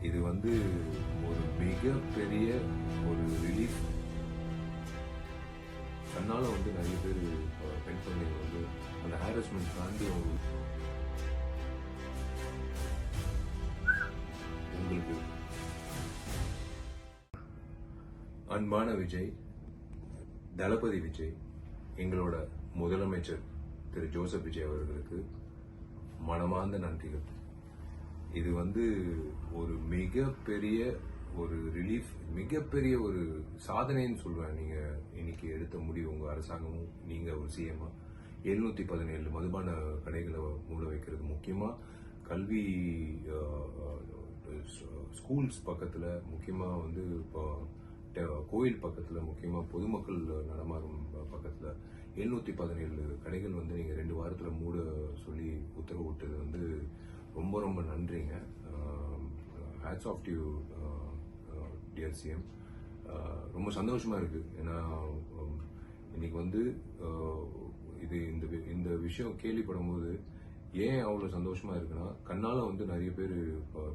இது வந்து ஒரு மிகப்பெரிய ஒரு ரிலீஃப். தன்னால வந்து நிறைய பேர் பெண் குழந்தைங்க வந்து அந்த ஹாரஸ்மெண்ட் தாண்டி உங்களுக்கு அன்பான விஜய், தளபதி விஜய், எங்களோட முதலமைச்சர் திரு ஜோசப் விஜய் அவர்களுக்கு மனமார்ந்த நன்றிகள். இது வந்து ஒரு மிகப்பெரிய ஒரு ரிலீஃப், மிகப்பெரிய ஒரு சாதனைன்னு சொல்லுவேன். நீங்க இன்னைக்கு எடுத்த முடிவு, உங்க அரசாங்கமும் நீங்க ஒரு சிஎம்மா 717 மதுபான கடைகளை மூட வைக்கிறது, முக்கியமா கல்வி ஸ்கூல்ஸ் பக்கத்துல, முக்கியமா வந்து இப்போ கோயில் பக்கத்துல, முக்கியமா பொதுமக்கள் நடமாறும் பக்கத்துல 717 கடைகள் வந்து நீங்க 2 வாரத்துல மூட சொல்லி உத்தரவு விட்டது வந்து ரொம்ப ரொம்ப நன்றிங்க. Hats off to you dear CM. ரொம்ப சந்தோஷமா இருக்கு. ஏன்னா இன்னைக்கு வந்து இது இந்த விஷயம் கேள்விப்படும் போது ஏன் அவ்வளவு சந்தோஷமா இருக்குன்னா, கண்ணால வந்து நிறைய பேர்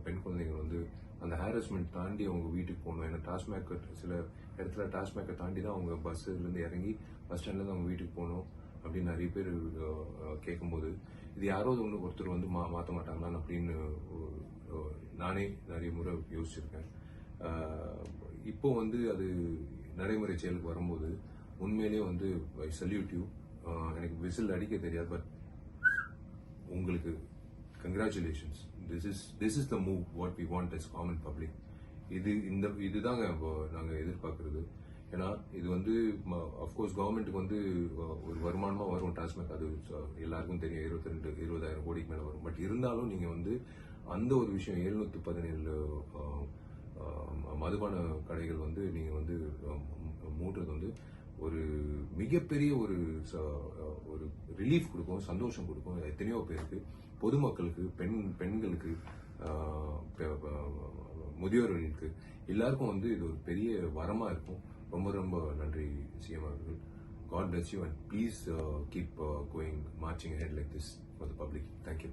பெண் குழந்தைங்க வந்து அந்த ஹாரஸ்மெண்ட் தாண்டி அவங்க வீட்டுக்கு போகணும். ஏன்னா டாஸ்மேக் சில இடத்துல டாஸ்மேக்கை தாண்டி தான் அவங்க பஸ்ல இருந்து இறங்கி பஸ் ஸ்டாண்ட்ல இருந்து அவங்க வீட்டுக்கு போகணும் அப்படின்னு நிறைய பேர் கேட்கும்போது, இது யாராவது ஒருத்தர் வந்து மாற்ற மாட்டாங்களான்னு அப்படின்னு நானே நிறைய முறை யோசிச்சிருக்கேன். இப்போ வந்து அது நடைமுறை செயலுக்கு வரும்போது உண்மையிலேயே வந்து ஐ சல்யூட் யூ. எனக்கு விசில் அடிக்க தெரியாது, பட் உங்களுக்கு congratulations. This is the move what we want as common public. இதுதாங்க நாங்க எதிர்பார்க்கறது. ஏன்னா இது வந்து அஃப்கோர்ஸ் கவர்மெண்ட்டுக்கு வந்து ஒரு வருமானமா வரும் டாஸ்மேக், அது எல்லாருக்கும் தெரியும். 20,000 கோடிக்கு மேல வரும். பட் இருந்தாலும் நீங்க வந்து அந்த ஒரு விஷயம் 717 மதுபான கடைகள் வந்து நீங்க வந்து மூடுறது வந்து ஒரு மிகப்பெரிய ஒரு ரிலீஃப் கொடுக்கும், சந்தோஷம் கொடுக்கும் எத்தனையோ பேருக்கு, பொதுமக்களுக்கு, பெண்களுக்கு, முதியோர்களுக்கு, எல்லாருக்கும் வந்து இது ஒரு பெரிய வரமா இருக்கும். ரொம்ப ரொம்ப நன்றி சிஎம் அவர்கள். God bless you and please keep going, marching ahead like this for the public. Thank you.